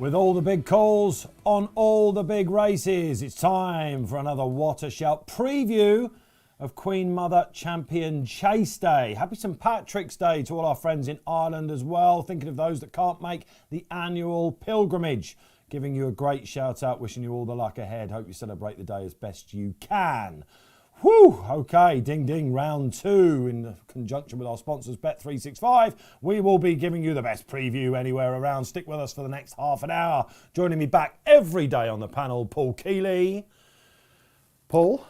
With all the big calls on all the big races, it's time for another What a Shout preview of Queen Mother Champion Chase Day. Happy St Patrick's Day to all our friends in Ireland as well. Thinking of those that can't make the annual pilgrimage. Giving you a great shout out, wishing you all the luck ahead. Hope you celebrate the day as best you can. Whew, okay, ding ding, round two in conjunction with our sponsors Bet365. We will be giving you the best preview anywhere around. Stick with us for the next half an hour. Joining me back every day on the panel, Paul Kealy. Paul?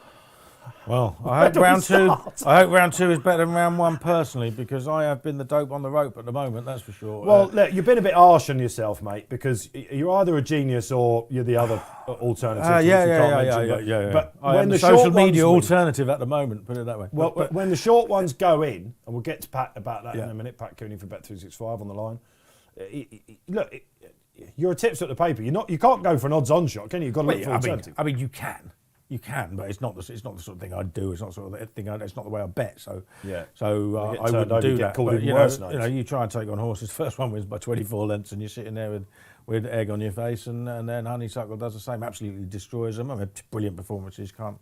Well, I hope round two is better than round one personally, because I have been the dope on the rope at the moment, that's for sure. Well, look, you've been a bit harsh on yourself, mate, because you're either a genius or you're the other alternative. But I am the social media alternative at the moment, put it that way. Well, but when the short ones go in, and we'll get to Pat about that in a minute, Pat Cooney from Bet365 on the line. Look, you're a tipster at the paper. You can't go for an odds-on shot, can you? You've got to look for an alternative. I mean, you can. You can, but it's not the sort of thing I do. It's not sort of the thing. It's not the way I bet. So I wouldn't do that. But, you try and take on horses. First one wins by 24 lengths, and you're sitting there with egg on your face, and then Honeysuckle does the same. Absolutely destroys them. I mean, brilliant performances. Can't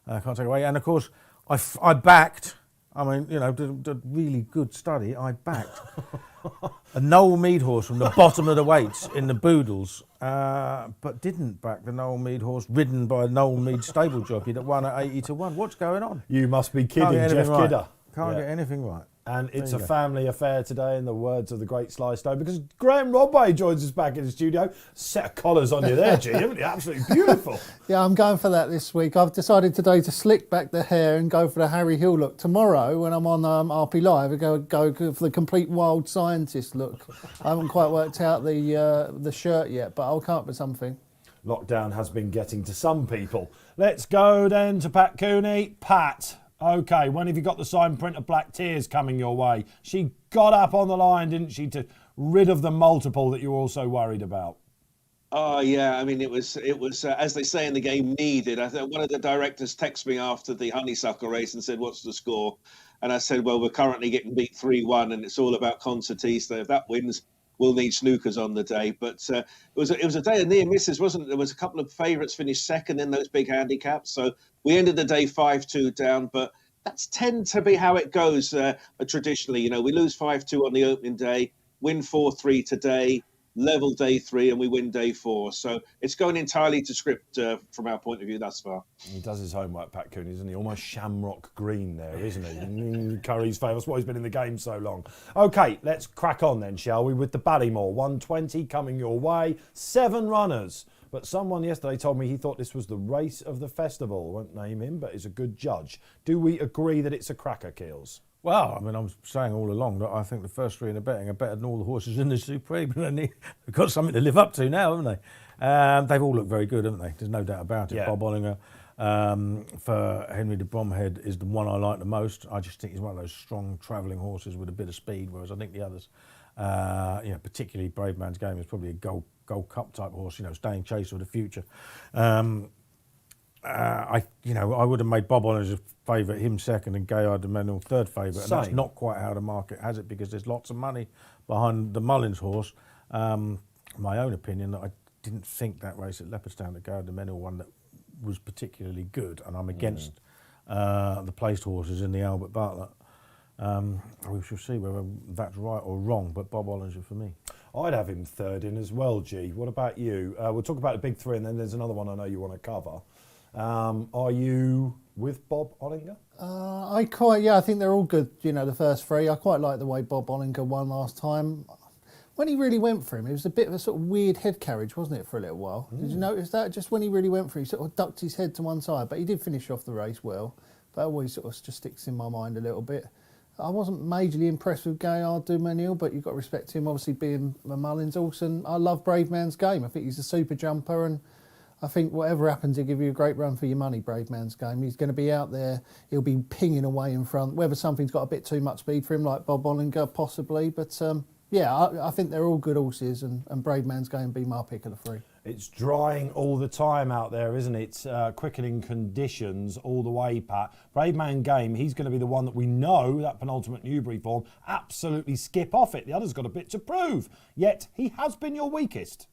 take away. And of course, I backed. I mean, the really good study. I backed a Noel Mead horse from the bottom of the weights in the Boodles, but didn't back the Noel Mead horse ridden by a Noel Mead stable jockey that won at 80 to 1. What's going on? You must be kidding, Jeff Kidder. Can't get anything right. And it's a family affair today, in the words of the great Sly Stone, because Graeme Rodway joins us back in the studio. Set of collars on you there, G, haven't you? Absolutely beautiful. Yeah, I'm going for that this week. I've decided today to slick back the hair and go for the Harry Hill look. Tomorrow, when I'm on RP Live, I go for the complete wild scientist look. I haven't quite worked out the shirt yet, but I'll come up with something. Lockdown has been getting to some people. Let's go then to Pat Cooney. Pat. OK, when have you got the sign print of Black Tears coming your way? She got up on the line, didn't she, to rid of the multiple that you were also worried about? Oh, yeah. I mean, it was as they say in the game, needed. I think one of the directors texted me after the Honeysuckle race and said, "What's the score?" And I said, "Well, we're currently getting beat 3-1, and it's all about Concertista. If that wins, we'll need snookers on the day." But it was a day of near misses, wasn't it? There was a couple of favourites finished second in those big handicaps. So we ended the day 5-2 down, but that's tend to be how it goes traditionally. We lose 5-2 on the opening day, win 4-3 today, level day 3, and we win day 4. So it's going entirely to script from our point of view thus far. He does his homework, Pat Cooney, isn't he? Almost shamrock green there, isn't he? Curry's favourite. That's why he's been in the game so long. OK, let's crack on then, shall we, with the Ballymore. 120 coming your way. 7 runners. But someone yesterday told me he thought this was the race of the festival. Won't name him, but is a good judge. Do we agree that it's a cracker, Keels? Well, I mean, I'm saying all along that I think the first 3 in the betting are better than all the horses in the Supreme. And they've got something to live up to now, haven't they? They've all looked very good, haven't they? There's no doubt about it. Yeah. Bob Ollinger for Henry de Bromhead is the one I like the most. I just think he's one of those strong travelling horses with a bit of speed, whereas I think the others, particularly Brave Man's Game, is probably a Gold Cup type horse, staying chase of the future. I would have made Bob Ollinger a favourite, him second, and Gaillard de Menil third favourite, and that's not quite how the market has it, because there's lots of money behind the Mullins horse. My own opinion, that I didn't think that race at Leopardstown that Gaillard de Menil won that was particularly good, and I'm against the placed horses in the Albert Bartlett. We shall see whether that's right or wrong, but Bob Ollinger for me. I'd have him third in as well, G. What about you? We'll talk about the big 3, and then there's another one I know you want to cover. Are you with Bob Ollinger? I think they're all good, the first 3. I quite like the way Bob Ollinger won last time. When he really went for him, it was a bit of a sort of weird head carriage, wasn't it, for a little while? Did you notice that? Just when he really went for it, he sort of ducked his head to one side, but he did finish off the race well. But always sort of just sticks in my mind a little bit. I wasn't majorly impressed with Gaillard du Menil, but you've got to respect him, obviously being a Mullins horse. And I love Brave Man's Game. I think he's a super jumper, and I think whatever happens, he'll give you a great run for your money, Brave Man's Game. He's going to be out there. He'll be pinging away in front. Whether something's got a bit too much speed for him, like Bob Ollinger, possibly. But I think they're all good horses, and Brave Man's Game will be my pick of the 3. It's drying all the time out there, isn't it? Quickening conditions all the way, Pat. Brave Man Game, he's going to be the one that we know, that penultimate Newbury form, absolutely skip off it. The other's got a bit to prove. Yet, he has been your weakest.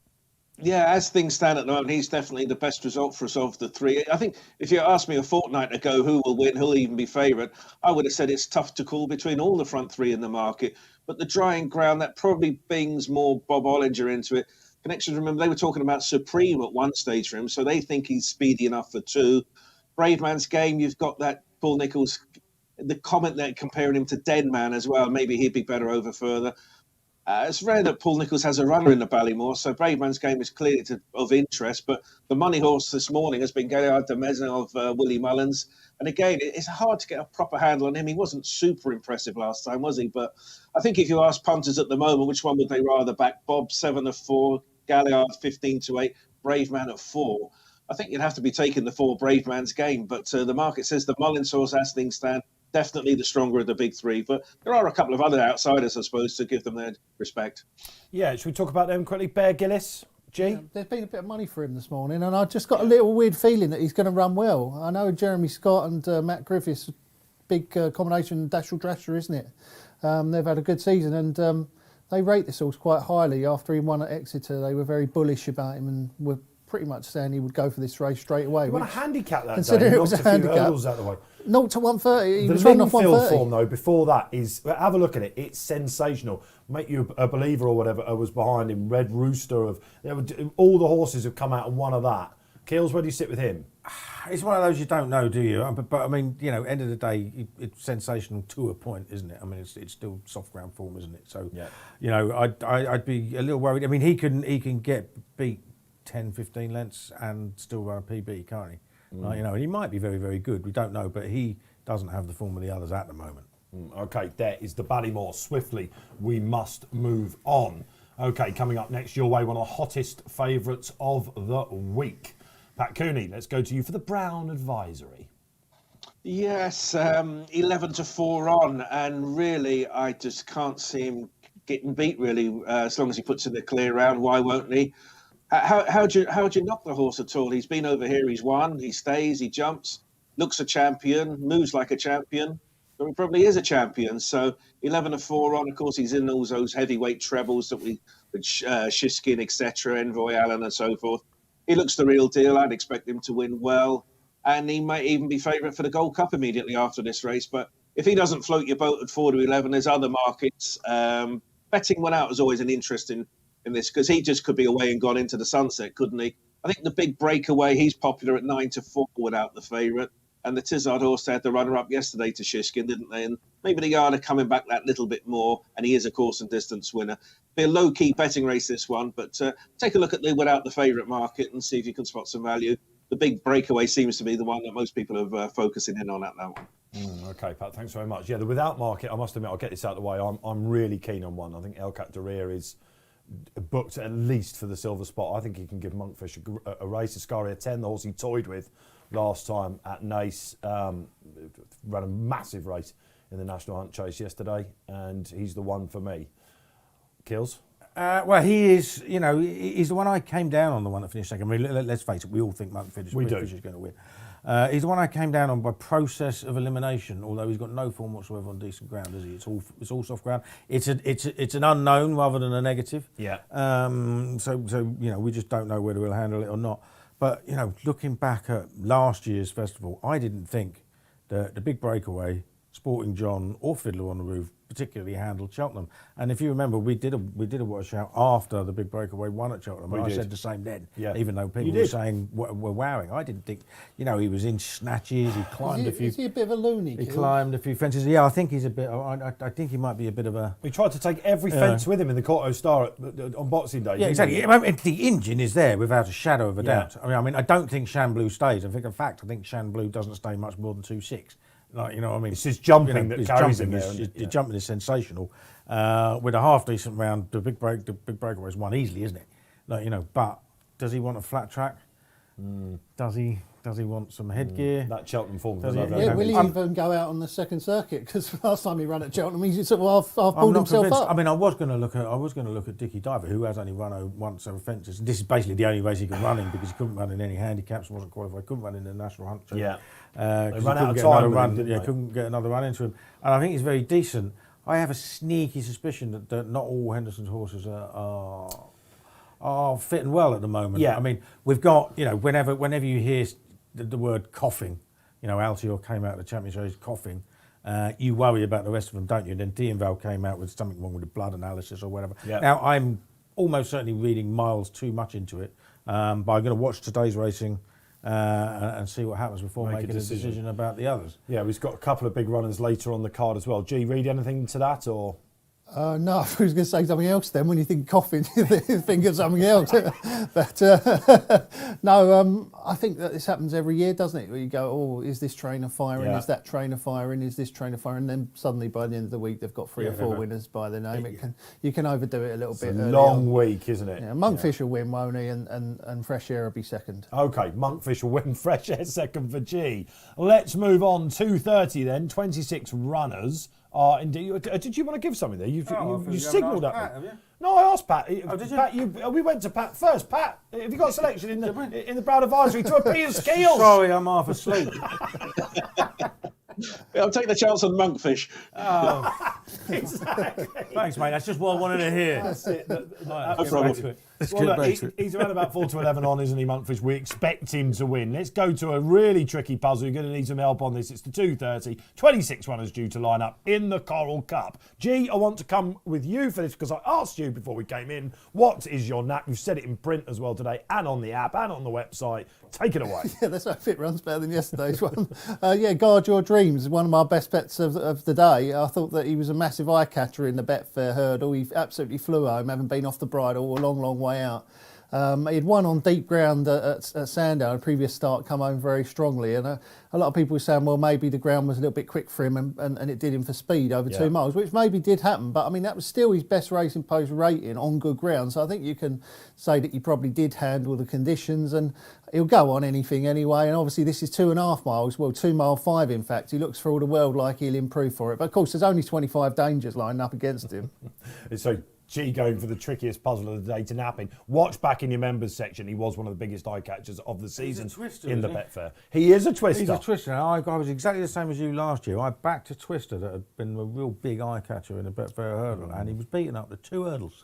Yeah, as things stand at the moment, he's definitely the best result for us of the three. I think if you asked me a fortnight ago who will win, who'll even be favourite, I would have said it's tough to call between all the front three in the market. But the drying ground, that probably brings more Bob Ollinger into it. Connections, remember, they were talking about Supreme at one stage for him, so they think he's speedy enough for two. Brave Man's Game, you've got that Paul Nicholls, the comment there comparing him to Dead Man as well. Maybe he'd be better over further. It's rare that Paul Nicholls has a runner in the Ballymore, so Brave Man's Game is clearly of interest. But the money horse this morning has been Gaillard de Mezin of Willie Mullins. And again, it's hard to get a proper handle on him. He wasn't super impressive last time, was he? But I think if you ask punters at the moment, which one would they rather back? Bob 7-4, Gaillard 15-8, Brave Man at 4. I think you'd have to be taking the 4 Brave Man's Game. But the market says the Mullins horse, as things stand, definitely the stronger of the big three, but there are a couple of other outsiders, I suppose, to give them their respect. Yeah, should we talk about them quickly? Bear Gillis, G? Yeah, there's been a bit of money for him this morning, and I just got a little weird feeling that he's going to run well. I know Jeremy Scott and Matt Griffiths, big combination Dashel Drasher, isn't it? They've had a good season, and they rate this horse quite highly. After he won at Exeter, they were very bullish about him and were pretty much saying he would go for this race straight away. He won a handicap that day. Considering it was a handicap. Hurdles out the way. 0 to 130. He the was running off Lingfield 130. form, though, before that is, have a look at it. It's sensational. Make you a believer or whatever was behind him. Red Rooster all the horses have come out and one of that. Keels, where do you sit with him? It's one of those you don't know, do you? But I mean, end of the day, it's sensational to a point, isn't it? I mean, it's still soft ground form, isn't it? So, I'd be a little worried. I mean, he can beat 10, 15 lengths and still run a PB, can't he? And he might be very, very good. We don't know, but he doesn't have the form of the others at the moment. Okay, there is the Ballymore. Swiftly, we must move on. Okay, coming up next your way, one of the hottest favourites of the week. Pat Cooney, let's go to you for the Brown Advisory. Yes, 11 to 4 on, and really, I just can't see him getting beat, really, as long as he puts in the clear round. Why won't he? How do you knock the horse at all? He's been over here, he's won, he stays, he jumps, looks a champion, moves like a champion, so he probably is a champion. So 11 to 4 on, of course, he's in all those heavyweight trebles that with Shiskin, etc., Envoy Allen and so forth. He looks the real deal. I'd expect him to win well, and he might even be favourite for the Gold Cup immediately after this race. But if he doesn't float your boat at 4 to 11, there's other markets. Betting one out is always an interest in this, because he just could be away and gone into the sunset, couldn't he? I think the big breakaway, he's popular at 9 to 4 without the favourite. And the Tizard horse had the runner-up yesterday to Shiskin, didn't they? And maybe the yard are coming back that little bit more, and he is a course and distance winner. Be a low-key betting race, this one, but take a look at the without the favourite market and see if you can spot some value. The big breakaway seems to be the one that most people are focusing in on at that one. Okay, Pat, thanks very much. Yeah, the without market, I must admit, I'll get this out of the way. I'm really keen on one. I think Elkat Dereer is booked at least for the silver spot. I think he can give Monkfish a race. Ascaria 10, the horse he toyed with last time at Naas, ran a massive race in the National Hunt Chase yesterday, and he's the one for me. Kills? Well, he is, he's the one I came down on, the one that finished second. I mean, let's face it, we all think Monkfish is going to win. He's the one I came down on by process of elimination, although he's got no form whatsoever on decent ground, is he? It's all soft ground. It's an unknown rather than a negative. Yeah. So we just don't know whether we'll handle it or not. But looking back at last year's festival, I didn't think that the big breakaway, Sporting John or Fiddler on the Roof, particularly handled Cheltenham. And if you remember, we did a watch out after the big breakaway won at Cheltenham. I said the same then, even though people were saying we're wowing. I didn't think, he was in snatches. He climbed a few. Is he a bit of a loony? He climbed a few fences. Yeah, I think he's a bit. I think he might be a bit of a. We tried to take every fence with him in the Corto Star on Boxing Day. Yeah, exactly. The engine is there without a shadow of a doubt. I mean, I don't think Shanblue stays. I think Shanblue doesn't stay much more than 2.6. It's his jumping that carries him there. The jumping is sensational. With a half decent round, the big breakaway is won easily, isn't it? But does he want a flat track? Does he want some headgear? That Cheltenham form. Will he even go out on the second circuit? Because last time he ran at Cheltenham, he sort of half pulled himself up. I mean, I was going to look at Dickie Diver, who has only run once over fences. This is basically the only race he can run in, because he couldn't run in any handicaps, wasn't qualified, couldn't run in the National Hunt. Yeah. They ran out of time. Couldn't get another run into him, and I think he's very decent. I have a sneaky suspicion that not all Henderson's horses are are fitting well at the moment. Yeah. I mean, we've got, whenever you hear the word coughing, Altior came out of the Championship, he's coughing. You worry about the rest of them, don't you? And then Deanval came out with something wrong with the blood analysis or whatever. Yep. Now, I'm almost certainly reading miles too much into it, but I'm going to watch today's racing and see what happens before making a decision about the others. Yeah, we've got a couple of big runners later on the card as well. G, read anything into that or...? No, I was going to say something else then. When you think coughing, you think of something else. But no, I think that this happens every year, doesn't it? Where you go, oh, is this trainer firing? Is that trainer firing? Is this trainer firing? And then suddenly by the end of the week, they've got 3 or 4 winners by their name. You can overdo it a little bit. It's a long week, isn't it? Yeah, Monkfish will win, won't he? And Fresh Air will be second. OK, Monkfish will win, Fresh Air second for G. Let's move on. 2:30 then, 26 runners. Indeed. Did you want to give something there? You signalled at me. Pat, have you? No, I asked Pat. Did you? Pat, we went to Pat first. Pat, have you got a selection in the Browd Advisory to appeal and skills? Sorry, I'm half asleep. I'll take the chance on Monkfish. Oh, exactly. Thanks, mate. That's just what I wanted to hear. That's it. No problem. He's around about 4 to 11 on, isn't he, Monkfish? We expect him to win. Let's go to a really tricky puzzle. You're going to need some help on this. It's the 2:30. 26 runners due to line up in the Coral Cup. G, I want to come with you for this because I asked you before we came in, what is your knack? You've said it in print as well today and on the app and on the website. Take it away. Yeah, that's why Fit runs better than yesterday's one. Guard Your Dreams, one of my best bets of the day. I thought that he was a massive eye catcher in the Betfair hurdle. He absolutely flew home, having been off the bridle a long, long way out. He'd won on deep ground at Sandown, a previous start, come home very strongly. And a lot of people were saying, well, maybe the ground was a little bit quick for him and it did him for speed over 2 miles, which maybe did happen. But, I mean, that was still his best racing post rating on good ground. So I think you can say that he probably did handle the conditions and he'll go on anything anyway. And obviously this is 2.5 miles, well, 2 mile 5, in fact. He looks for all the world like he'll improve for it. But, of course, there's only 25 dangers lined up against him. So G going for the trickiest puzzle of the day to napping. Watch back in your members section. He was one of the biggest eye catchers of the season in the Betfair. He is a twister. He's a twister. I was exactly the same as you last year. I backed a twister that had been a real big eye catcher in the Betfair hurdle, and he was beaten up the 2 hurdles.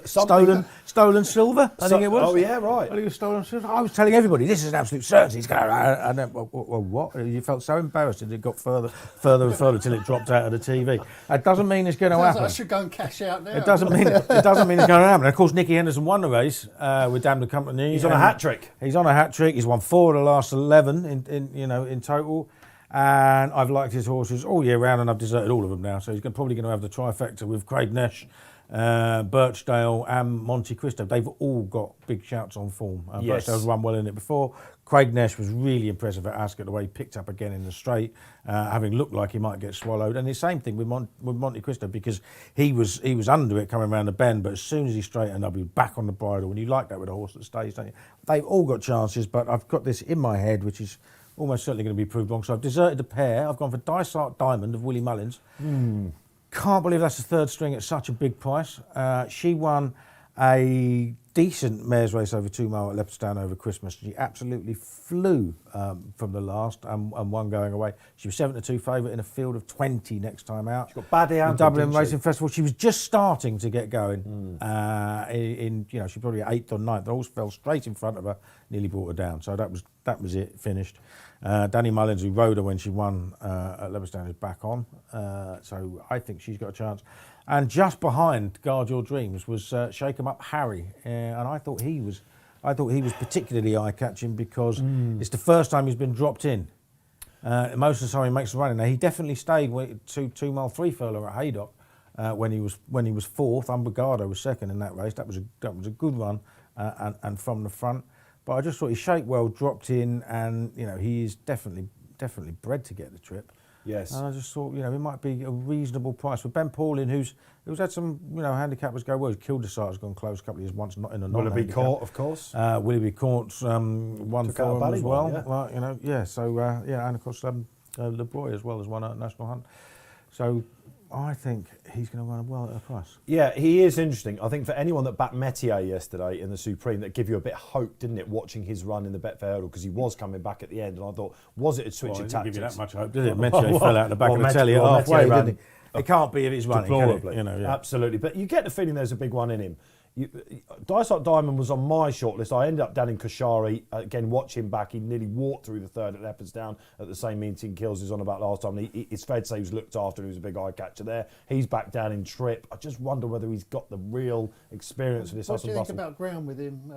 Stolen silver, I think it was. Oh yeah, right. I think it was stolen silver. I was telling everybody this is an absolute certainty. He's going, and then well, what? You felt so embarrassed that it got further and further till it dropped out of the TV. That doesn't mean it's going to happen. I should go and cash out now. It doesn't mean it's going to happen. And of course, Nicky Henderson won the race with Damn the Company. He's on a hat trick. He's on a hat trick. He's won 4 of the last 11 in total. And I've liked his horses all year round, and I've deserted all of them now. So he's probably going to have the trifecta with Craig Nesh, Birchdale, and Monte Cristo. They've all got big shouts on form. Birchdale's run well in it before. Craig Nesh was really impressive at Ascot, the way he picked up again in the straight, having looked like he might get swallowed. And the same thing with Monte Cristo, because he was under it coming around the bend, but as soon as he straightened up, he was back on the bridle. And you like that with a horse that stays, don't you? They've all got chances, but I've got this in my head, which is almost certainly going to be proved wrong. So I've deserted the pair. I've gone for Dysart Diamond of Willie Mullins. Can't believe that's the 3rd string at such a big price. She won a decent mares race over 2 mile at Leopardstown over Christmas. She absolutely flew from the last and won going away. She was 7-2 favourite in a field of 20 next time out. She got badly out. Dublin Racing Festival. She was just starting to get going. She probably 8th or 9th. The horse fell straight in front of her, nearly brought her down. So that was it. Finished. Danny Mullins, who rode her when she won at Leopardstown, is back on. So I think she's got a chance. And just behind Guard Your Dreams was Shake 'em Up Harry, and I thought he was particularly eye-catching because it's the first time he's been dropped in. Most of the time he makes the running. Now he definitely stayed 2 mile 3 furlong at Haydock when he was 4th. Umbergado was 2nd in that race. That was a good run and from the front. But I just thought he shaped well, dropped in, and he is definitely bred to get the trip. Yes. And I just thought, it might be a reasonable price for Ben Paulin, who's had some, handicappers go well. Kildesart has gone close a couple of years, once not in a non-handicap. Willoughby Court, of course. Willoughby Court's won for him as well. And of course Le Broy as well has won a National Hunt. So I think he's going to run well at a price. Yeah, he is interesting. I think for anyone that backed Metier yesterday in the Supreme, that gave you a bit of hope, didn't it, watching his run in the Betfair hurdle, because he was coming back at the end, and I thought, was it a switch of tactics? Didn't give you that much hope, did it? Metier fell out the back of the telly halfway, didn't he? It can't be if he's running, deplorably. can it? Absolutely. But you get the feeling there's a big one in him. Dysart Diamond was on my shortlist. I ended up down in Kashari. Again, watch him back. He nearly walked through the third at Leopardstown at the same meeting Kills was on about last time. It's fair to say he was looked after. He was a big eye catcher there. He's back down in Trip. I just wonder whether he's got the real experience for this. What do you think about ground with him,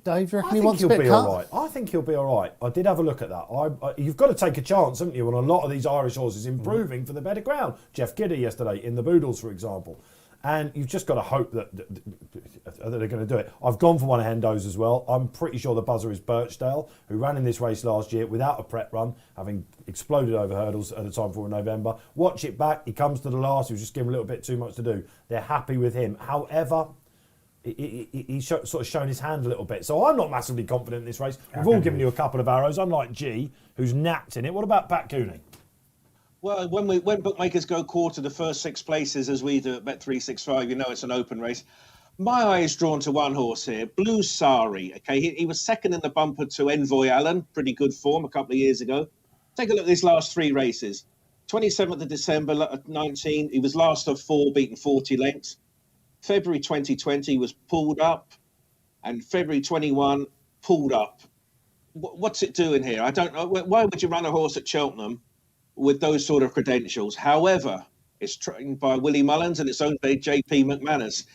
Dave? Do you reckon I he wants think a he'll bit be cut? all right. I think he'll be all right. I did have a look at that. You've got to take a chance, haven't you, on a lot of these Irish horses improving for the better ground. Jeff Giddy yesterday in the Boodles, for example. And you've just got to hope that they're going to do it. I've gone for one of Hendo's as well. I'm pretty sure the buzzer is Birchdale, who ran in this race last year without a prep run, having exploded over hurdles at the time for November. Watch it back. He comes to the last. He was just given a little bit too much to do. They're happy with him. However, he's sort of shown his hand a little bit. So I'm not massively confident in this race. We've all given you a couple of arrows, unlike G, who's napped in it. What about Pat Cooney? Well, when bookmakers go quarter the first 6 places, as we do at Bet365, you know it's an open race. My eye is drawn to one horse here, Blue Sari. Okay, he was second in the bumper to Envoy Allen, pretty good form a couple of years ago. Take a look at these last 3 races. 27th of December 19, he was last of 4, beaten 40 lengths. February 2020 was pulled up, and February 21 pulled up. What's it doing here? I don't know. Why would you run a horse at Cheltenham with those sort of credentials? However, it's trained by Willie Mullins and it's owned by JP McManus.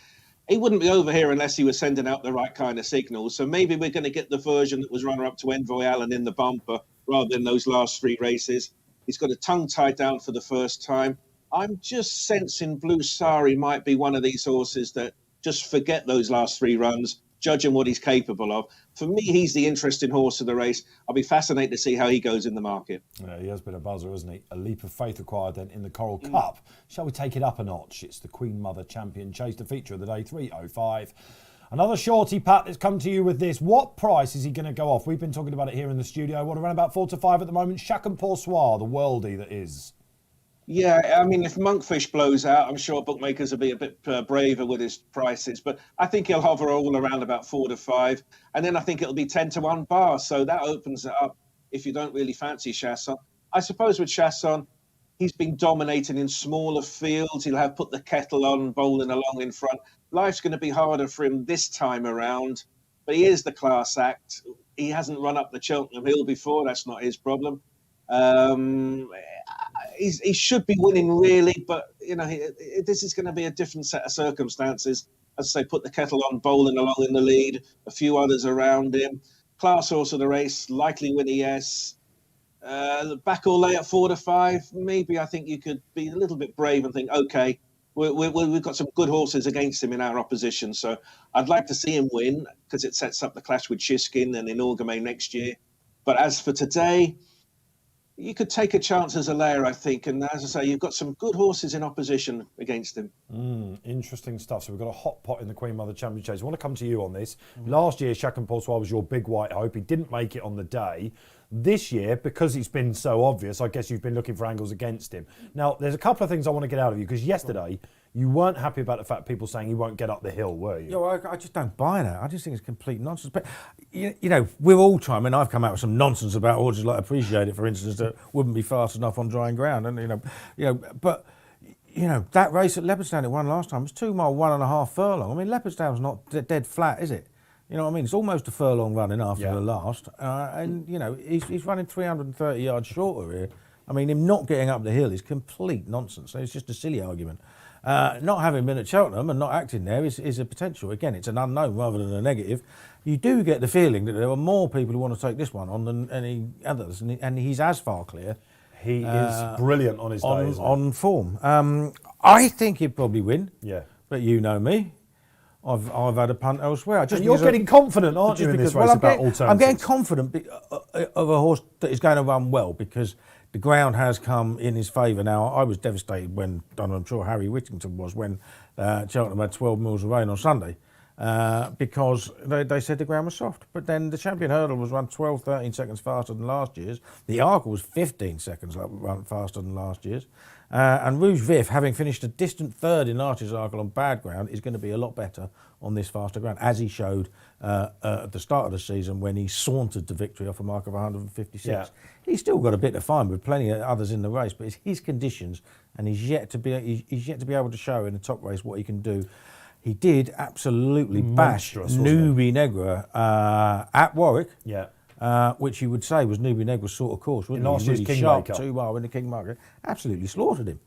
He wouldn't be over here unless he was sending out the right kind of signals. So maybe we're going to get the version that was runner-up to Envoy Allen in the bumper rather than those last 3 races. He's got a tongue tied down for the first time. I'm just sensing Blue Sari might be one of these horses that just forget those last 3 runs, judging what he's capable of. For me, he's the interesting horse of the race. I'll be fascinated to see how he goes in the market. Yeah, he has been a buzzer, hasn't he? A leap of faith required then in the Coral Cup. Shall we take it up a notch? It's the Queen Mother Champion Chase, the feature of the day, 3:05. Another shorty, Pat, that's come to you with this. What price is he going to go off? We've been talking about it here in the studio. What, around about 4 to 5 at the moment? Chacun Pour Soi, the worldie that is. Yeah, I mean, if Monkfish blows out, I'm sure bookmakers will be a bit braver with his prices. But I think he'll hover all around about 4 to 5. And then I think it'll be 10 to 1 bar. So that opens it up if you don't really fancy Chasson. I suppose with Chasson, he's been dominating in smaller fields. He'll have put the kettle on, bowling along in front. Life's going to be harder for him this time around. But he is the class act. He hasn't run up the Cheltenham Hill before. That's not his problem. He should be winning really, but you know this is going to be a different set of circumstances. As I say, put the kettle on, bowling along in the lead, a few others around him. Class horse of the race, likely winner, yes. Back or lay at 4 to 5, maybe. I think you could be a little bit brave and think, okay, we've got some good horses against him in our opposition. So I'd like to see him win because it sets up the clash with Chiskin and in Orgame next year. But as for today, you could take a chance as a layer, I think. And as I say, you've got some good horses in opposition against him. Interesting stuff. So we've got a hot pot in the Queen Mother Champion Chase. I want to come to you on this. Last year, Chacun Pour Soi was your big white hope. He didn't make it on the day. This year, because it's been so obvious, I guess you've been looking for angles against him. Now, there's a couple of things I want to get out of you, because yesterday, you weren't happy about the fact people saying he won't get up the hill, were you? Yeah, well, I just don't buy that. I just think it's complete nonsense. But, you know, we're all trying. I mean, I've come out with some nonsense about horses like Appreciate It, for instance, that wouldn't be fast enough on drying ground. And, but that race at Leopardstown it won last time was 2 mile, 1.5 furlong. I mean, Leopardstown's not dead flat, is it? You know what I mean? It's almost a furlong running after the last. And, he's running 330 yards shorter here. I mean, him not getting up the hill is complete nonsense. It's just a silly argument. Not having been at Cheltenham and not acting there is a potential. Again, it's an unknown rather than a negative. You do get the feeling that there are more people who want to take this one on than any others, and he's as far clear. He is brilliant on his day, isn't he? On form. I think he'd probably win. Yeah. But you know me. I've had a punt elsewhere. You're getting confident, aren't you, in this race about alternatives? I'm getting confident of a horse that is going to run well because the ground has come in his favour. Now, I was devastated when, and I'm sure Harry Whittington was, when Cheltenham had 12 mils of rain on Sunday because they said the ground was soft. But then the Champion Hurdle was run 12, 13 seconds faster than last year's. The Arkle was 15 seconds faster than last year's. And Rouge Vif, having finished a distant third in last year's Arkle on bad ground, is going to be a lot better on this faster ground, as he showed at the start of the season when he sauntered to victory off a mark of 156. Yeah. He's still got a bit to find with plenty of others in the race, but it's his conditions, and he's yet to be able to show in the top race what he can do. he did absolutely bash Newby Negra at Warwick. Yeah. Which you would say was Newby Negra's sort of course, wouldn't he? Really sharp 2-mile in the Kingmaker. Absolutely slaughtered him.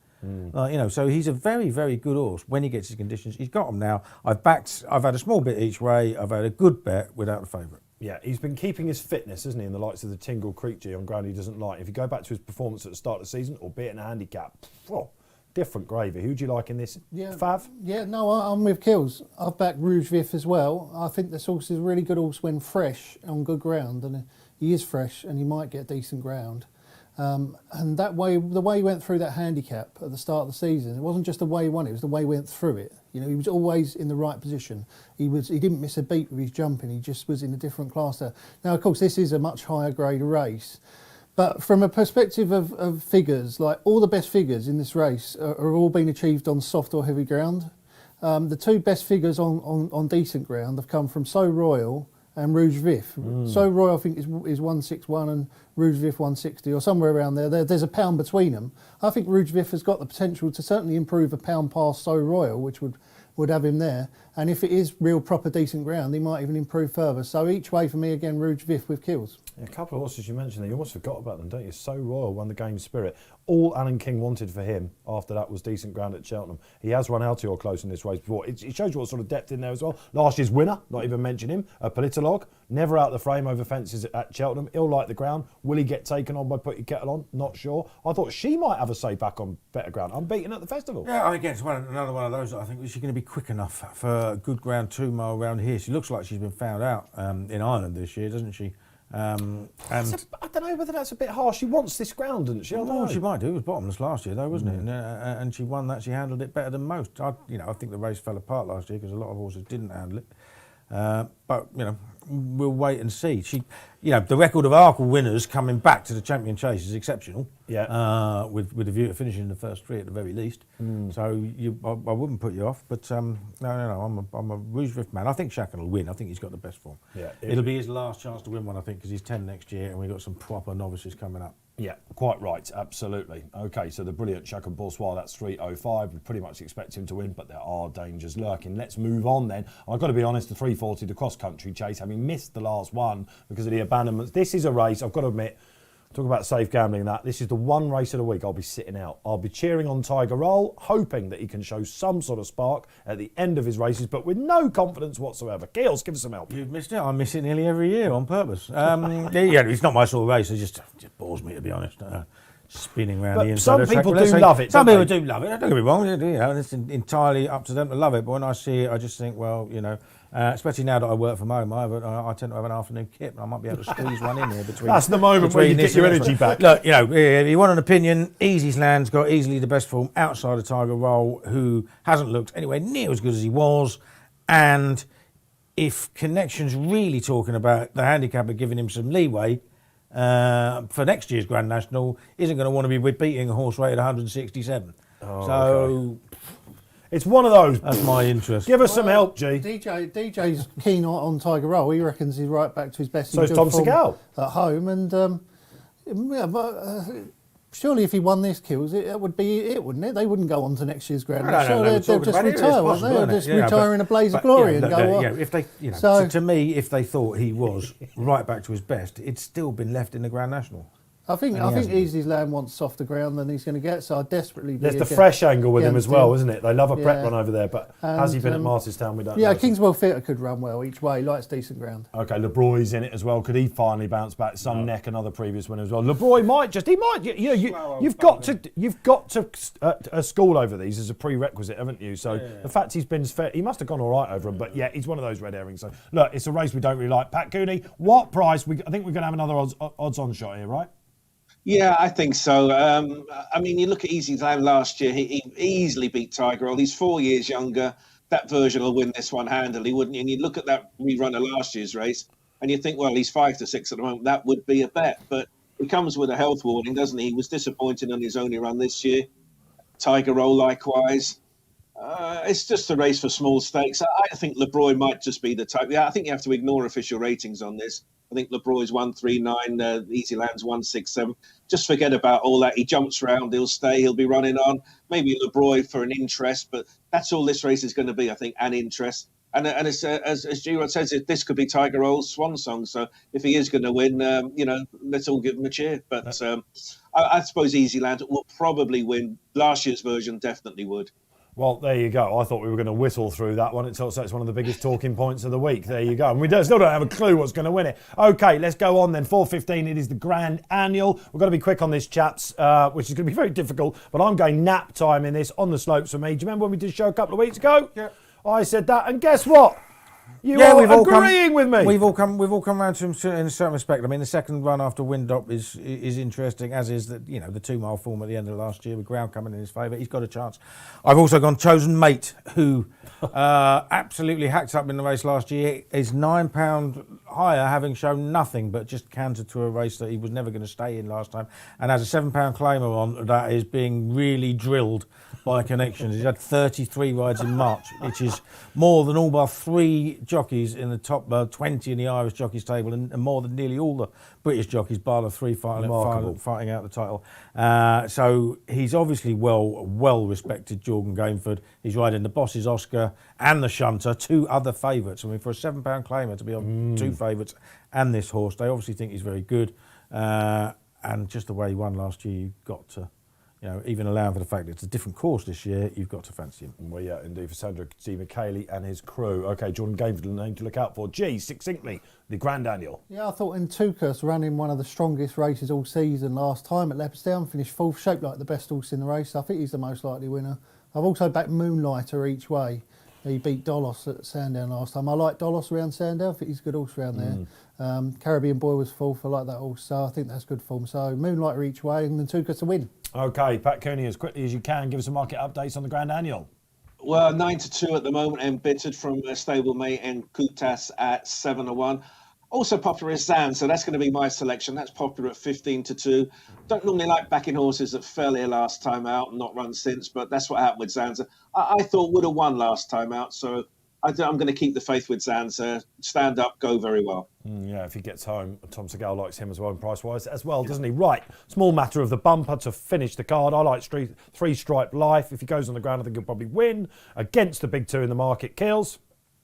So he's a very, very good horse when he gets his conditions. He's got them now. I've had a small bit each way. I've had a good bet without the favourite. Yeah, he's been keeping his fitness, hasn't he, in the likes of the Tingle Creek G on ground he doesn't like. If you go back to his performance at the start of the season, albeit in a handicap, different gravy. Who do you like in this, Fav? Yeah, no, I'm with Kills. I've backed Rouge Vif as well. I think this horse is a really good horse when fresh on good ground, and he is fresh and he might get decent ground. And that way, the way he went through that handicap at the start of the season, it wasn't just the way he won, it was the way he went through it. You know, he was always in the right position. He didn't miss a beat with his jumping. He just was in a different class there. Now, of course, this is a much higher grade race. But from a perspective of figures, like all the best figures in this race are all being achieved on soft or heavy ground. The two best figures on decent ground have come from So Royal and Rouge Vif. So Royal, I think, is 161 and Rouge Vif 160 or somewhere around there. There's a pound between them. I think Rouge Vif has got the potential to certainly improve a pound past So Royal, which would have him there. And if it is real proper decent ground, he might even improve further. So each way for me again, Rouge Vif with Kills. Yeah, a couple of horses you mentioned there, you almost forgot about them, don't you? So Royal won the game spirit. All Alan King wanted for him after that was decent ground at Cheltenham. He has run Altior close in this race before. It shows you what sort of depth in there as well. Last year's winner, not even mention him, a Politolog, never out the frame over fences at Cheltenham. He'll like the ground. Will he get taken on by Put Your Kettle On? Not sure. I thought she might have a say back on better ground. Unbeaten at the festival. Yeah, I guess another one of those that I think, is she going to be quick enough for good ground 2 mile round here? She looks like she's been found out in Ireland this year, doesn't she? I don't know whether that's a bit harsh. She wants this ground, doesn't she? Well, she might do. It was bottomless last year, though, wasn't it? And she won that. She handled it better than most. I think the race fell apart last year because a lot of horses didn't handle it. But we'll wait and see. The record of Arkle winners coming back to the Champion Chase is exceptional. Yeah. With a view to finishing in the first 3 at the very least. So I wouldn't put you off. But no. I'm a Rouge Vif man. I think Shacken will win. I think he's got the best form. Yeah. It'll be his last chance to win one, I think, because he's 10 next year, and we've got some proper novices coming up. Yeah, quite right, absolutely. OK, so the brilliant Shacken Boursois, that's 305. We pretty much expect him to win, but there are dangers lurking. Let's move on then. I've got to be honest, the 340, the cross-country chase, having missed the last one because of the abandonments. This is a race, I've got to admit, talk about safe gambling, that this is the one race of the week I'll be sitting out. I'll be cheering on Tiger Roll, hoping that he can show some sort of spark at the end of his races, but with no confidence whatsoever. Keels, give us some help. You've missed it. I miss it nearly every year on purpose. It's not my sort of race. It just bores me, to be honest. Spinning around the inside of the track. Some people do love it. Some people do love it. Don't get me wrong. It's entirely up to them to love it. But when I see it, I just think, especially now that I work from home, I tend to have an afternoon kit, and I might be able to squeeze one in here between. That's the moment where you get your energy back. Look, if you want an opinion, Easy's Land's got easily the best form outside of Tiger Roll, who hasn't looked anywhere near as good as he was. And if Connection's really talking about the handicapper giving him some leeway for next year's Grand National, isn't going to want to be beating a horse rated 167. Okay. It's one of those. That's my interest. Give us some help, G. DJ's keen on Tiger Roll. He reckons he's right back to his best. So is Tom Segal at home, and surely if he won this, Kills, it would be it, wouldn't it? They wouldn't go on to next year's Grand National. They'd just retire, wouldn't they? They'd just retire in a blaze of glory and go on. If they, so to me, if they thought he was right back to his best, it's still been left in the Grand National. I think Easy's Land wants softer ground than he's going to get, so I desperately... There's the fresh angle with him as well, isn't it? They love a prep run over there, but has he been at Martystown? We don't know. Yeah, Kingswell Theatre could run well each way, likes decent ground. OK, LeBroy's in it as well. Could he finally bounce back? Some neck, another previous winner as well. LeBroy might. You've got to school over these as a prerequisite, haven't you? So the fact he's been fair, he must have gone all right over them, but he's one of those red herrings. So look, it's a race we don't really like. Pat Cooney, what price? I think we're going to have another odds-on shot here, right? Yeah, I think so. You look at Easy's Land last year, he easily beat Tiger Roll. He's 4 years younger. That version will win this one handily, wouldn't you? And you look at that rerun of last year's race and you think, well, he's 5 to 6 at the moment. That would be a bet. But he comes with a health warning, doesn't he? He was disappointed on his only run this year. Tiger Roll likewise. It's just a race for small stakes. I think Lebroy might just be the type. Yeah, I think you have to ignore official ratings on this. I think Lebroy's 139, Easy Land's 167. Just forget about all that. He jumps around, he'll stay, he'll be running on. Maybe Lebroy for an interest, but that's all this race is going to be, I think, an interest. And it's, as G-Rod says, this could be Tiger Roll's swan song. So if he is going to win, let's all give him a cheer. But I suppose Easy Land will probably win. Last year's version definitely would. Well, there you go. I thought we were going to whistle through that one. It's also one of the biggest talking points of the week. There you go. And we still don't have a clue what's going to win it. OK, let's go on then. 4:15, it is the Grand Annual. We've got to be quick on this, chaps, which is going to be very difficult. But I'm going nap time in this, on the slopes for me. Do you remember when we did a show a couple of weeks ago? Yeah. I said that. And guess what? You are agreeing with me. We've all come round to him in a certain respect. I mean, the second run after Windop is interesting, as is the 2 mile form at the end of last year with ground coming in his favour. He's got a chance. I've also gone Chosen Mate, who absolutely hacked up in the race last year. Is £9 higher, having shown nothing but just cantered to a race that he was never going to stay in last time, and has a £7 claimer on that is being really drilled by connections. He's had 33 rides in March, which is more than all but 3 jockeys in the top 20 in the Irish jockeys table, and more than nearly all the British jockeys, bar the 3 fighting out the title. So he's obviously well respected, Jordan Gainford. He's riding the Boss's Oscar and the Shunter, 2 other favourites. I mean, for a £7 claimer to be on 2 favourites and this horse, they obviously think he's very good. And just the way he won last year, you've got to, even allowing for the fact that it's a different course this year, you've got to fancy him. Well, yeah, indeed, for Sandra D. Kealy and his crew. OK, Jordan Gainford, the name to look out for. G, succinctly, the Grand Annual. Yeah, I thought Intukas running one of the strongest races all season last time at Leopardstown, finished 4th, shaped like the best horse in the race. I think he's the most likely winner. I've also backed Moonlighter each way. He beat Dolos at Sandown last time. I like Dolos around Sandown. I think he's a good horse around there. Caribbean Boy was 4th. I like that horse, so I think that's good form. So Moonlighter each way and Intukas to win. OK, Pat Cooney, as quickly as you can, give us some market updates on the Grand Annual. Well, 9-2 at the moment, embittered from stablemate and Kutas at 7-1. Also popular is Zan, so that's going to be my selection. That's popular at 15-2. Don't normally like backing horses that fell here last time out and not run since, but that's what happened with Zanza. I thought would have won last time out, so I'm going to keep the faith with Zanza. Stand up, go very well. Yeah, if he gets home, Tom Segal likes him as well, price-wise as well, doesn't he? Right, small matter of the bumper to finish the card. I like 3-Stripe Life. If he goes on the ground, I think he'll probably win. Against the big 2 in the market, Kills.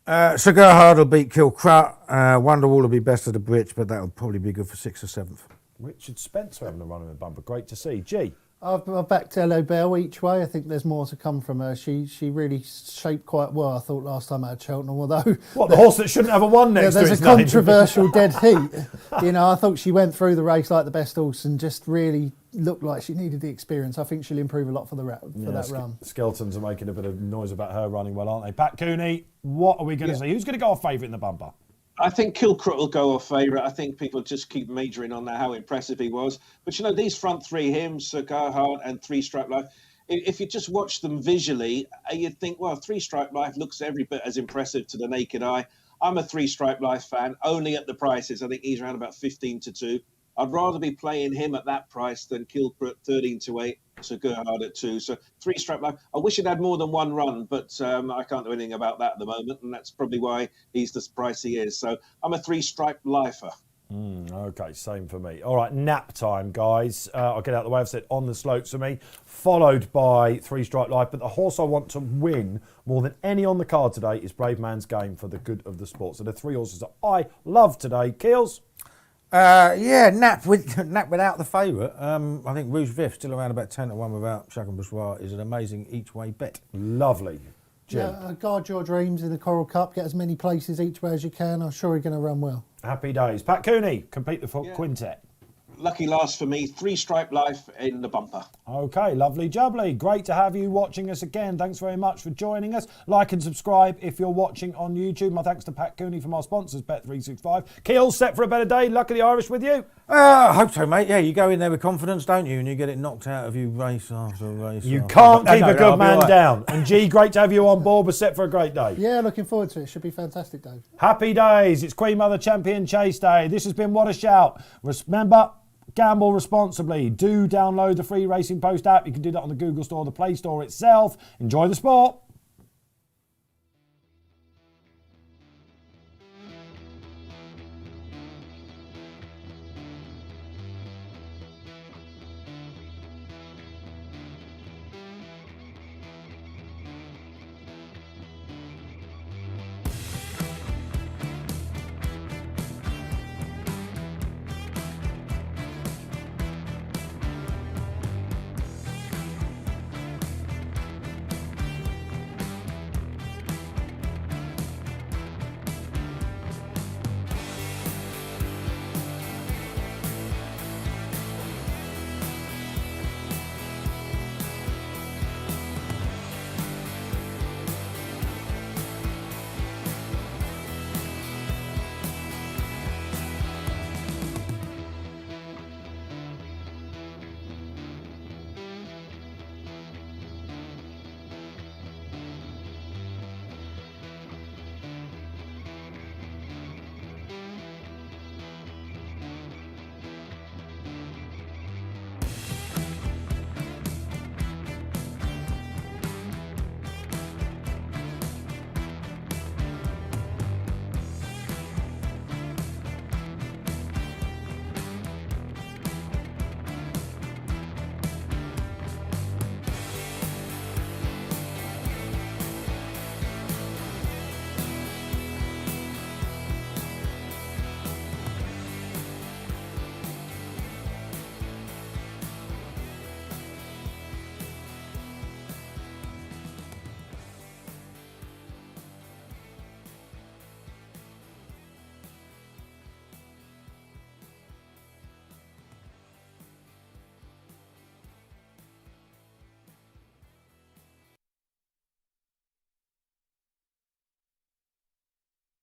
Cigar Hard will beat Kilcrut. Wonderwall will be best of the Bridge, but that'll probably be good for 6th or 7th. Richard Spencer having a run in the bumper. Great to see. G. I've backed Hello Bell each way. I think there's more to come from her. She really shaped quite well, I thought, last time out of Cheltenham, although... What, the horse that shouldn't have a 1 next to his name? There's a controversial dead heat. I thought she went through the race like the best horse and just really looked like she needed the experience. I think she'll improve a lot for that run. Skeletons are making a bit of noise about her running well, aren't they? Pat Cooney, what are we going to see? Who's going to go off favourite in the bumper? I think Kilcrut will go off favourite. I think people just keep majoring on that, how impressive he was. But, these front 3, him, Cigar Hard and 3-Stripe Life, if you just watch them visually, you'd think, well, 3-Stripe Life looks every bit as impressive to the naked eye. I'm a 3-Stripe Life fan, only at the prices. I think he's around about 15-2. I'd rather be playing him at that price than Kilcrut 13-8, Cigar Hard at 2. So 3-Stripe Life. I wish it had more than 1 run, but I can't do anything about that at the moment, and that's probably why he's the price he is. So I'm a 3-Stripe Lifer. OK, same for me. All right, nap time, guys. I'll get out of the way. I've said on the slopes for me, followed by 3-Stripe Life. But the horse I want to win more than any on the card today is Brave Man's Game for the good of the sport. So the 3 horses that I love today. Keels? Nap without the favourite. I think Rouge Vif, still around about 10-1 without Chacun Bourgeois, is an amazing each-way bet. Lovely. Jim? Yeah, guard your dreams in the Coral Cup. Get as many places each way as you can. I'm sure you're going to run well. Happy days. Pat Cooney, complete the quintet. Lucky last for me, 3-Stripe Life in the bumper. OK, lovely jubbly. Great to have you watching us again. Thanks very much for joining us. Like and subscribe if you're watching on YouTube. My thanks to Pat Cooney from our sponsors, Bet365. Keel, set for a better day. Luck of the Irish with you. I hope so, mate. Yeah, you go in there with confidence, don't you? And you get it knocked out of you race after race. You can't keep a good man down. And G, great to have you on board. We're set for a great day. Yeah, looking forward to it. Should be fantastic, Dave. Happy days. It's Queen Mother Champion Chase Day. This has been What a Shout. Remember, gamble responsibly. Do download the free Racing Post app. You can do that on the Google Store, the Play Store itself. Enjoy the sport.